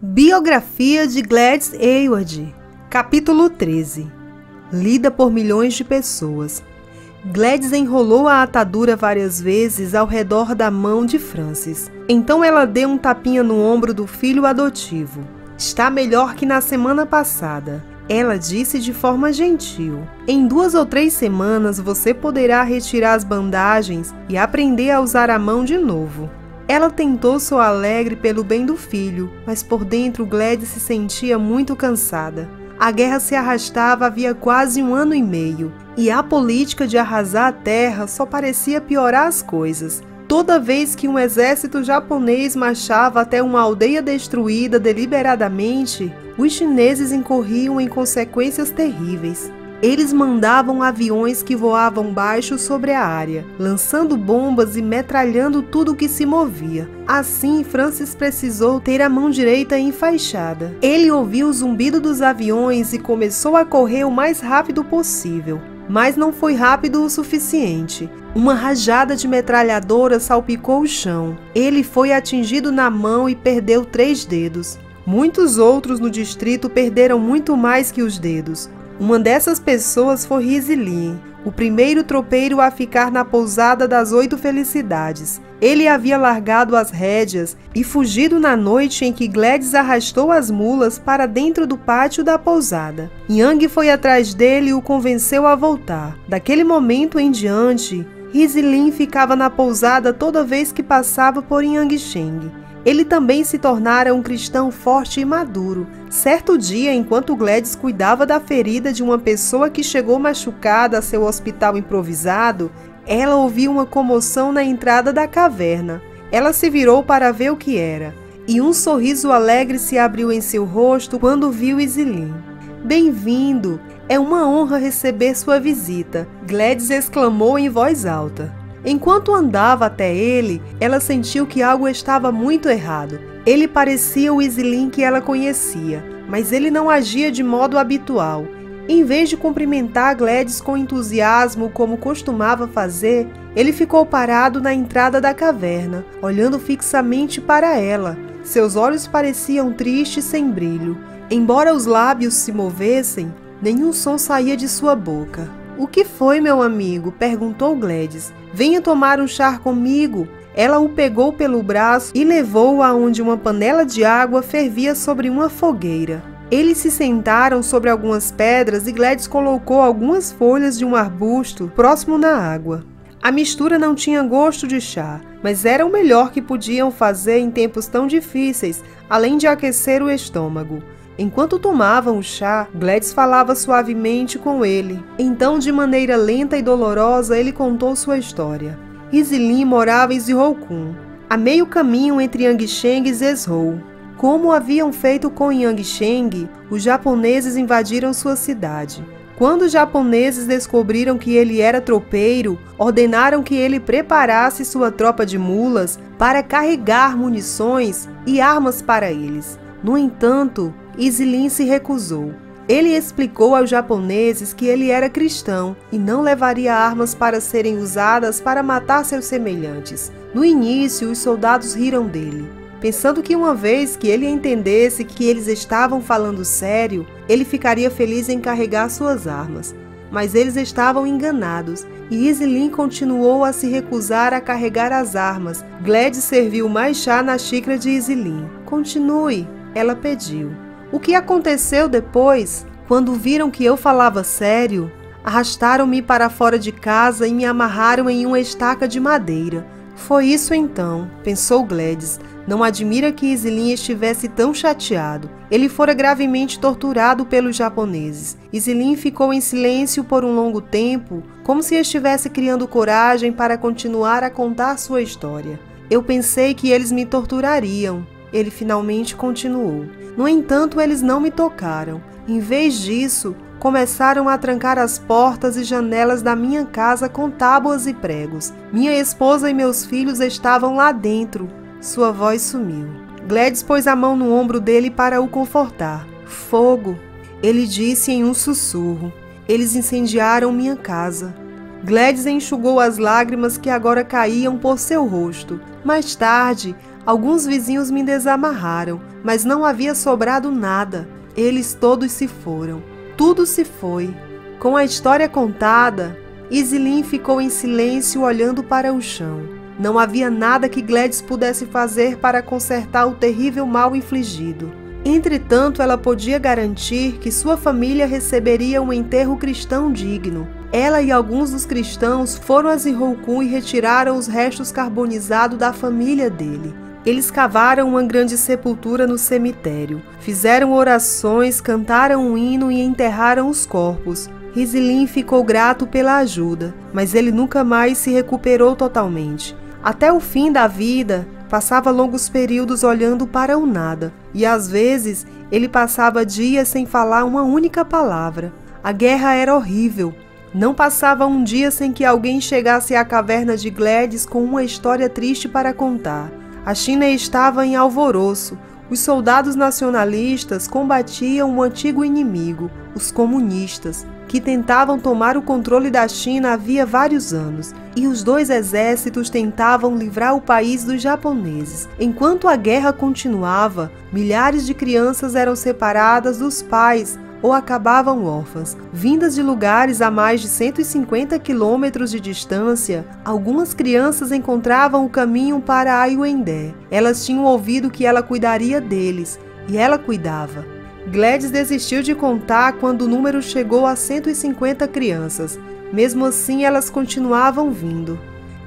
Biografia de Gladys Aylward, capítulo 13. Lida por milhões de pessoas. Gladys enrolou a atadura várias vezes ao redor da mão de Frances. Então ela deu um tapinha no ombro do filho adotivo. Está melhor que na semana passada, ela disse de forma gentil. Em 2 ou 3 semanas você poderá retirar as bandagens e aprender a usar a mão de novo. Ela tentou soar alegre pelo bem do filho, mas por dentro Gladys se sentia muito cansada. A guerra se arrastava havia quase 1 ano e meio, e a política de arrasar a terra só parecia piorar as coisas. Toda vez que um exército japonês marchava até uma aldeia destruída deliberadamente, os chineses incorriam em consequências terríveis. Eles mandavam aviões que voavam baixo sobre a área, lançando bombas e metralhando tudo o que se movia. Assim, Frances precisou ter a mão direita enfaixada. Ele ouviu o zumbido dos aviões e começou a correr o mais rápido possível. Mas não foi rápido o suficiente. Uma rajada de metralhadora salpicou o chão. Ele foi atingido na mão e perdeu 3 dedos. Muitos outros no distrito perderam muito mais que os dedos. Uma dessas pessoas foi Risley, o primeiro tropeiro a ficar na pousada das 8 felicidades. Ele havia largado as rédeas e fugido na noite em que Gladys arrastou as mulas para dentro do pátio da pousada. Yang foi atrás dele e o convenceu a voltar. Daquele momento em diante, Risley ficava na pousada toda vez que passava por Yangsheng. Ele também se tornara um cristão forte e maduro. Certo dia, enquanto Gladys cuidava da ferida de uma pessoa que chegou machucada a seu hospital improvisado, ela ouviu uma comoção na entrada da caverna. Ela se virou para ver o que era, e um sorriso alegre se abriu em seu rosto quando viu Iselin. "Bem-vindo! É uma honra receber sua visita", Gladys exclamou em voz alta. Enquanto andava até ele, ela sentiu que algo estava muito errado. Ele parecia o Iselin que ela conhecia, mas ele não agia de modo habitual. Em vez de cumprimentar Gladys com entusiasmo como costumava fazer, ele ficou parado na entrada da caverna, olhando fixamente para ela. Seus olhos pareciam tristes sem brilho. Embora os lábios se movessem, nenhum som saía de sua boca. "O que foi, meu amigo?" perguntou Gladys. "Venha tomar um chá comigo." Ela o pegou pelo braço e levou-o aonde uma panela de água fervia sobre uma fogueira. Eles se sentaram sobre algumas pedras e Gladys colocou algumas folhas de um arbusto próximo na água. A mistura não tinha gosto de chá, mas era o melhor que podiam fazer em tempos tão difíceis, além de aquecer o estômago. Enquanto tomavam o chá, Gladys falava suavemente com ele. Então, de maneira lenta e dolorosa, ele contou sua história. Iselin morava em Zhihoukun, a meio caminho entre Yangsheng e Zhezhou. Como haviam feito com Yangsheng, os japoneses invadiram sua cidade. Quando os japoneses descobriram que ele era tropeiro, ordenaram que ele preparasse sua tropa de mulas para carregar munições e armas para eles. No entanto, Iselin se recusou. Ele explicou aos japoneses que ele era cristão e não levaria armas para serem usadas para matar seus semelhantes. No início, os soldados riram dele, pensando que uma vez que ele entendesse que eles estavam falando sério, ele ficaria feliz em carregar suas armas. Mas eles estavam enganados e Iselin continuou a se recusar a carregar as armas. Gladys serviu mais chá na xícara de Iselin. "Continue", ela pediu. "O que aconteceu depois? Quando viram que eu falava sério, arrastaram-me para fora de casa e me amarraram em uma estaca de madeira." "Foi isso então", pensou Gladys. Não admira que Iselin estivesse tão chateado. Ele fora gravemente torturado pelos japoneses. Iselin ficou em silêncio por um longo tempo, como se estivesse criando coragem para continuar a contar sua história. "Eu pensei que eles me torturariam", ele finalmente continuou. "No entanto, eles não me tocaram. Em vez disso, começaram a trancar as portas e janelas da minha casa com tábuas e pregos. Minha esposa e meus filhos estavam lá dentro." Sua voz sumiu. Gladys pôs a mão no ombro dele para o confortar. "Fogo", ele disse em um sussurro. "Eles incendiaram minha casa." Gladys enxugou as lágrimas que agora caíam por seu rosto. Mais tarde, Alguns vizinhos me desamarraram, mas não havia sobrado nada. Eles todos se foram. Tudo se foi. Com a história contada, Iselin ficou em silêncio olhando para o chão. Não havia nada que Gladys pudesse fazer para consertar o terrível mal infligido. Entretanto, ela podia garantir que sua família receberia um enterro cristão digno. Ela e alguns dos cristãos foram a Zirroucum e retiraram os restos carbonizados da família dele. Eles cavaram uma grande sepultura no cemitério, fizeram orações, cantaram um hino e enterraram os corpos. Iselin ficou grato pela ajuda, mas ele nunca mais se recuperou totalmente. Até o fim da vida, passava longos períodos olhando para o nada, e às vezes ele passava dias sem falar uma única palavra. A guerra era horrível. Não passava um dia sem que alguém chegasse à caverna de Gladys com uma história triste para contar. A China estava em alvoroço. Os soldados nacionalistas combatiam um antigo inimigo, os comunistas, que tentavam tomar o controle da China havia vários anos, e os dois exércitos tentavam livrar o país dos japoneses. Enquanto a guerra continuava, milhares de crianças eram separadas dos pais ou acabavam órfãs. Vindas de lugares a mais de 150 quilômetros de distância, algumas crianças encontravam o caminho para Aiwendé. Elas tinham ouvido que ela cuidaria deles, e ela cuidava. Gladys desistiu de contar quando o número chegou a 150 crianças. Mesmo assim, elas continuavam vindo.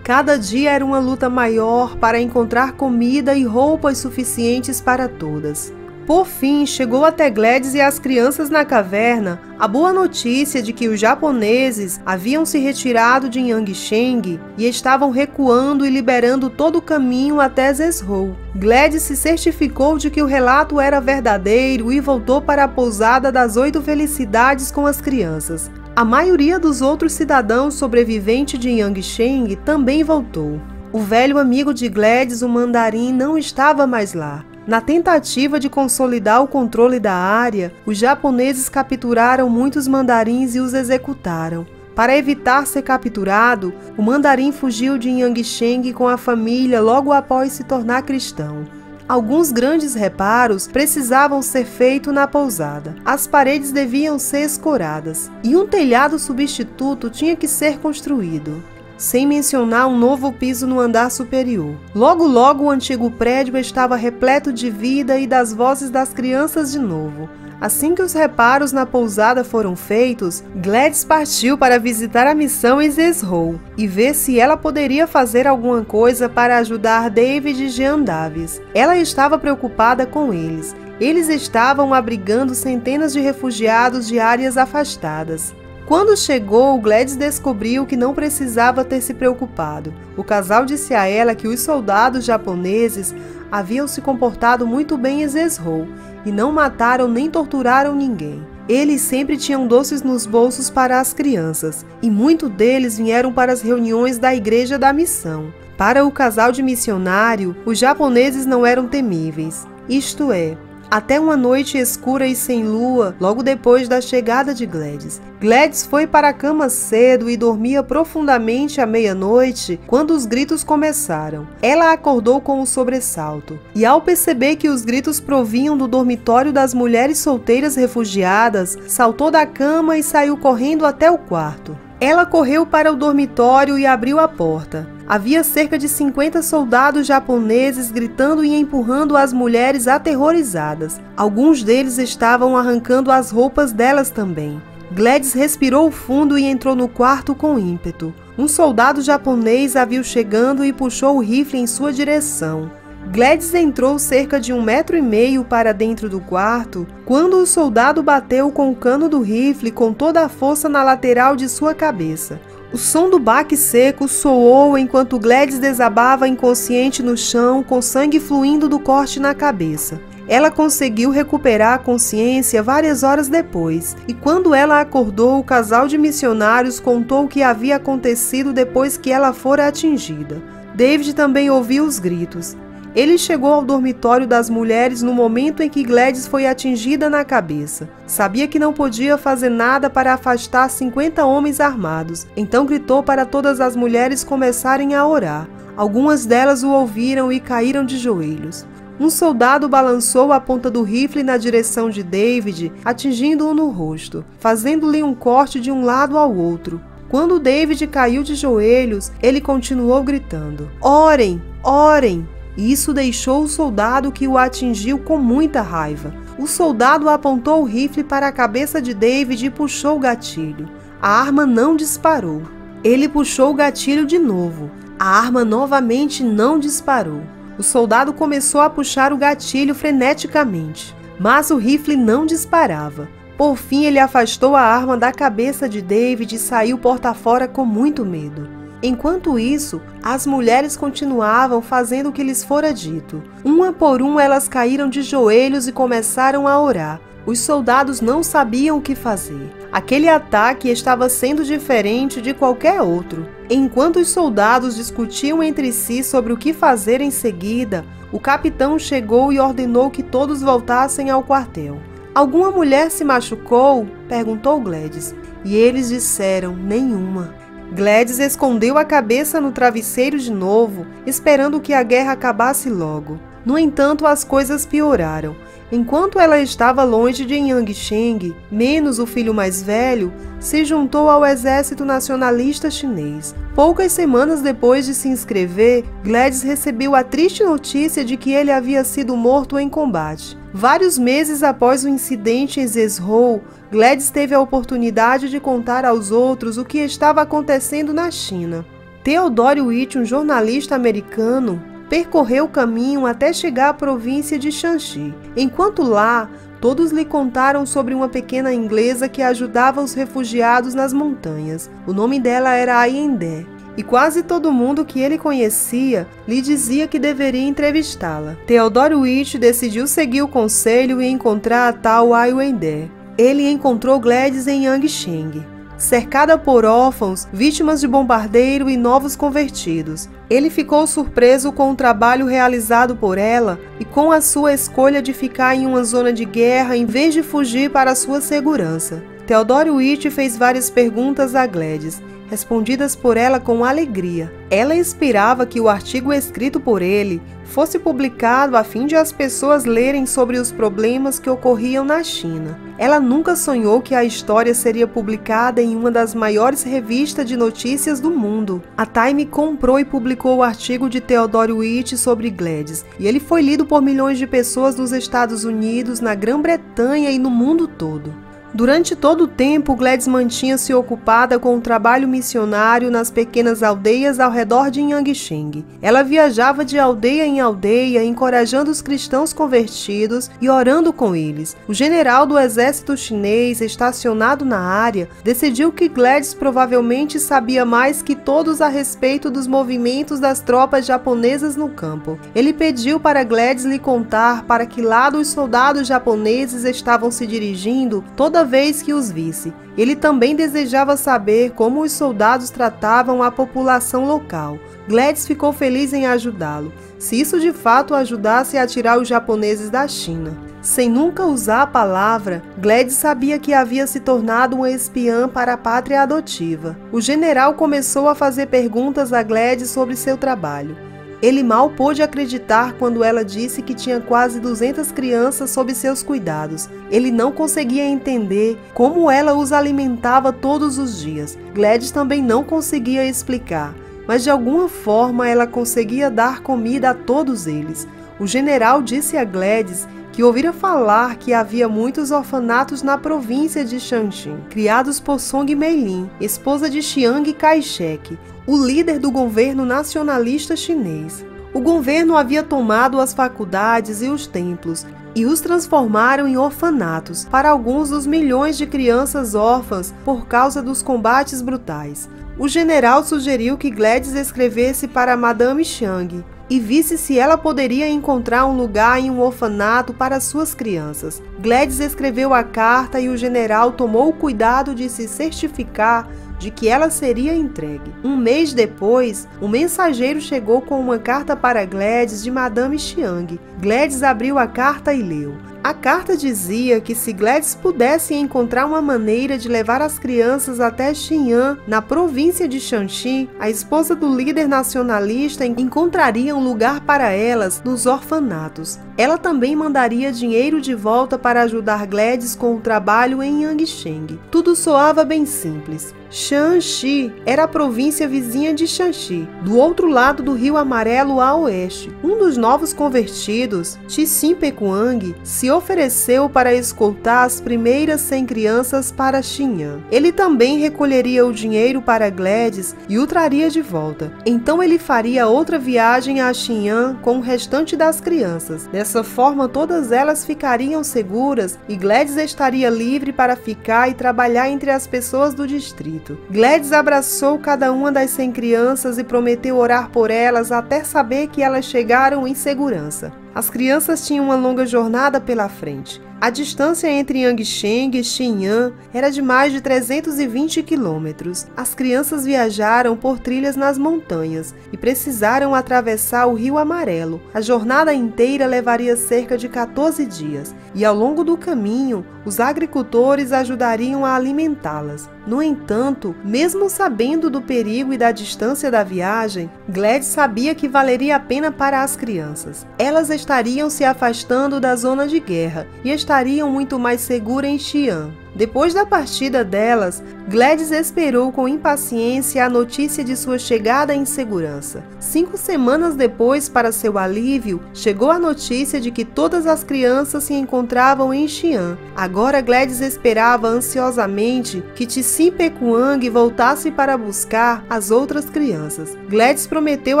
Cada dia era uma luta maior para encontrar comida e roupas suficientes para todas. Por fim, chegou até Gladys e as crianças na caverna a boa notícia de que os japoneses haviam se retirado de Yangsheng e estavam recuando e liberando todo o caminho até Zhezhou. Gladys se certificou de que o relato era verdadeiro e voltou para a pousada das 8 felicidades com as crianças. A maioria dos outros cidadãos sobreviventes de Yangsheng também voltou. O velho amigo de Gladys, o mandarim, não estava mais lá. Na tentativa de consolidar o controle da área, os japoneses capturaram muitos mandarins e os executaram. Para evitar ser capturado, o mandarim fugiu de Yangsheng com a família logo após se tornar cristão. Alguns grandes reparos precisavam ser feitos na pousada. As paredes deviam ser escoradas e um telhado substituto tinha que ser construído, sem mencionar um novo piso no andar superior. Logo o antigo prédio estava repleto de vida e das vozes das crianças de novo. Assim que os reparos na pousada foram feitos, Gladys partiu para visitar a missão em Zhezhou e ver se ela poderia fazer alguma coisa para ajudar David e Jean Davis. Ela estava preocupada com eles. Eles estavam abrigando centenas de refugiados de áreas afastadas. Quando chegou, Gladys descobriu que não precisava ter se preocupado. O casal disse a ela que os soldados japoneses haviam se comportado muito bem em Zhezhou e não mataram nem torturaram ninguém. Eles sempre tinham doces nos bolsos para as crianças, e muitos deles vieram para as reuniões da igreja da missão. Para o casal de missionário, os japoneses não eram temíveis, isto é, até uma noite escura e sem lua, logo depois da chegada de Gladys. Gladys foi para a cama cedo e dormia profundamente à meia-noite quando os gritos começaram. Ela acordou com um sobressalto, e ao perceber que os gritos provinham do dormitório das mulheres solteiras refugiadas, saltou da cama e saiu correndo até o quarto. Ela correu para o dormitório e abriu a porta. Havia cerca de 50 soldados japoneses gritando e empurrando as mulheres aterrorizadas. Alguns deles estavam arrancando as roupas delas também. Gladys respirou fundo e entrou no quarto com ímpeto. Um soldado japonês a viu chegando e puxou o rifle em sua direção. Gladys entrou cerca de 1,5 metros para dentro do quarto, quando o soldado bateu com o cano do rifle com toda a força na lateral de sua cabeça. O som do baque seco soou enquanto Gladys desabava inconsciente no chão, com sangue fluindo do corte na cabeça. Ela conseguiu recuperar a consciência várias horas depois, e quando ela acordou, o casal de missionários contou o que havia acontecido depois que ela fora atingida. David também ouviu os gritos. Ele chegou ao dormitório das mulheres no momento em que Gladys foi atingida na cabeça. Sabia que não podia fazer nada para afastar 50 homens armados, então gritou para todas as mulheres começarem a orar. Algumas delas o ouviram e caíram de joelhos. Um soldado balançou a ponta do rifle na direção de David, atingindo-o no rosto, fazendo-lhe um corte de um lado ao outro. Quando David caiu de joelhos, ele continuou gritando: "Orem! Orem!" Isso deixou o soldado que o atingiu com muita raiva. O soldado apontou o rifle para a cabeça de David e puxou o gatilho. A arma não disparou. Ele puxou o gatilho de novo. A arma novamente não disparou. O soldado começou a puxar o gatilho freneticamente, mas o rifle não disparava. Por fim, ele afastou a arma da cabeça de David e saiu porta fora com muito medo. Enquanto isso, as mulheres continuavam fazendo o que lhes fora dito. Uma por uma, elas caíram de joelhos e começaram a orar. Os soldados não sabiam o que fazer. Aquele ataque estava sendo diferente de qualquer outro. Enquanto os soldados discutiam entre si sobre o que fazer em seguida, o capitão chegou e ordenou que todos voltassem ao quartel. "Alguma mulher se machucou?" perguntou Gladys. E eles disseram: "Nenhuma." Gladys escondeu a cabeça no travesseiro de novo, esperando que a guerra acabasse logo. No entanto, as coisas pioraram. Enquanto ela estava longe de Yangcheng, menos o filho mais velho se juntou ao exército nacionalista chinês. Poucas semanas depois de se inscrever, Gladys recebeu a triste notícia de que ele havia sido morto em combate. Vários meses após o incidente em Zhezhou, Gladys teve a oportunidade de contar aos outros o que estava acontecendo na China. Theodore Witt, um jornalista americano, percorreu o caminho até chegar à província de Shanxi. Enquanto lá, todos lhe contaram sobre uma pequena inglesa que ajudava os refugiados nas montanhas. O nome dela era Ayendé, e quase todo mundo que ele conhecia lhe dizia que deveria entrevistá-la. Theodore Witt decidiu seguir o conselho e encontrar a tal Ayendé. Ele encontrou Gladys em Yangcheng, cercada por órfãos, vítimas de bombardeiro e novos convertidos. Ele ficou surpreso com o trabalho realizado por ela e com a sua escolha de ficar em uma zona de guerra em vez de fugir para sua segurança. Theodore Witt fez várias perguntas a Gladys, respondidas por ela com alegria. Ela esperava que o artigo escrito por ele fosse publicado a fim de as pessoas lerem sobre os problemas que ocorriam na China. Ela nunca sonhou que a história seria publicada em uma das maiores revistas de notícias do mundo. A Time comprou e publicou o artigo de Theodore Witt sobre Gladys, e ele foi lido por milhões de pessoas nos Estados Unidos, na Grã-Bretanha e no mundo todo. Durante todo o tempo, Gladys mantinha-se ocupada com o trabalho missionário nas pequenas aldeias ao redor de Yangcheng. Ela viajava de aldeia em aldeia, encorajando os cristãos convertidos e orando com eles. O general do exército chinês, estacionado na área, decidiu que Gladys provavelmente sabia mais que todos a respeito dos movimentos das tropas japonesas no campo. Ele pediu para Gladys lhe contar para que lado os soldados japoneses estavam se dirigindo toda vez que os visse. Ele também desejava saber como os soldados tratavam a população local. Gladys ficou feliz em ajudá-lo, se isso de fato ajudasse a tirar os japoneses da China. Sem nunca usar a palavra, Gladys sabia que havia se tornado uma espiã para a pátria adotiva. O general começou a fazer perguntas a Gladys sobre seu trabalho. Ele mal pôde acreditar quando ela disse que tinha quase 200 crianças sob seus cuidados. Ele não conseguia entender como ela os alimentava todos os dias. Gladys também não conseguia explicar, mas de alguma forma ela conseguia dar comida a todos eles. O general disse a Gladys que ouvira falar que havia muitos orfanatos na província de Shanxi, criados por Song Meilin, esposa de Chiang Kai-shek, o líder do governo nacionalista chinês. O governo havia tomado as faculdades e os templos e os transformaram em orfanatos para alguns dos milhões de crianças órfãs por causa dos combates brutais. O general sugeriu que Gladys escrevesse para Madame Chiang e visse se ela poderia encontrar um lugar em um orfanato para suas crianças. Gladys escreveu a carta e o general tomou o cuidado de se certificar de que ela seria entregue. Um mês depois, um mensageiro chegou com uma carta para Gladys de Madame Chiang. Gladys abriu a carta e leu: A carta dizia que se Gladys pudesse encontrar uma maneira de levar as crianças até Xi'an, na província de Shanxi, a esposa do líder nacionalista encontraria um lugar para elas nos orfanatos. Ela também mandaria dinheiro de volta para ajudar Gladys com o trabalho em Yangsheng. Tudo soava bem simples. Shanxi era a província vizinha de Shanxi, do outro lado do Rio Amarelo a oeste. Um dos novos convertidos, Tixin Pecuang, se ofereceu para escoltar as primeiras 100 crianças para Xi'an. Ele também recolheria o dinheiro para Gladys e o traria de volta. Então ele faria outra viagem a Xi'an com o restante das crianças. Dessa forma, todas elas ficariam seguras e Gladys estaria livre para ficar e trabalhar entre as pessoas do distrito. Gladys abraçou cada uma das 100 crianças e prometeu orar por elas até saber que elas chegaram em segurança. As crianças tinham uma longa jornada pela frente. A distância entre Yangsheng e Xi'an era de mais de 320 quilômetros. As crianças viajaram por trilhas nas montanhas e precisaram atravessar o Rio Amarelo. A jornada inteira levaria cerca de 14 dias e, ao longo do caminho, os agricultores ajudariam a alimentá-las. No entanto, mesmo sabendo do perigo e da distância da viagem, Gladys sabia que valeria a pena para as crianças. Elas estariam se afastando da zona de guerra e estariam muito mais seguras em Xi'an. Depois da partida delas, Gladys esperou com impaciência a notícia de sua chegada em segurança. 5 semanas depois, para seu alívio, chegou a notícia de que todas as crianças se encontravam em Xi'an. Agora Gladys esperava ansiosamente que Tixin Pecuang voltasse para buscar as outras crianças. Gladys prometeu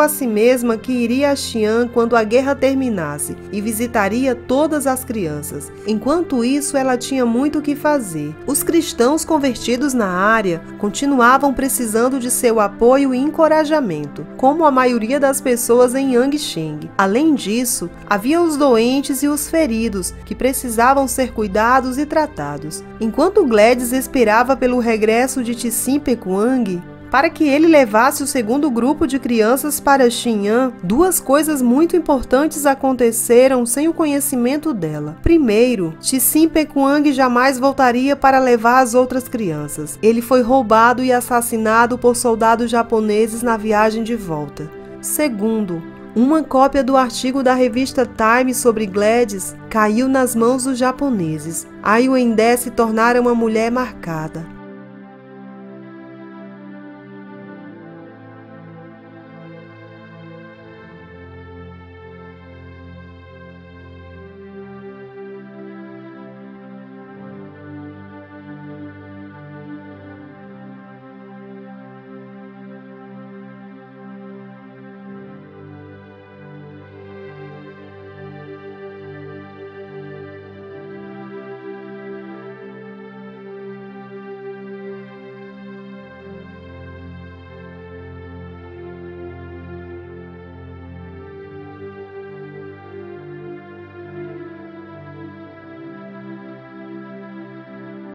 a si mesma que iria a Xi'an quando a guerra terminasse e visitaria todas as crianças. Enquanto isso, ela tinha muito o que fazer. Os cristãos convertidos na área continuavam precisando de seu apoio e encorajamento, como a maioria das pessoas em Yangsheng. Além disso, havia os doentes e os feridos, que precisavam ser cuidados e tratados. Enquanto Gladys esperava pelo regresso de Tixin Pecuang, para que ele levasse o segundo grupo de crianças para Xi'an, 2 coisas muito importantes aconteceram sem o conhecimento dela. Primeiro, Tixin Pecuang jamais voltaria para levar as outras crianças. Ele foi roubado e assassinado por soldados japoneses na viagem de volta. Segundo, uma cópia do artigo da revista Time sobre Gladys caiu nas mãos dos japoneses. Ai Wendé se tornara uma mulher marcada.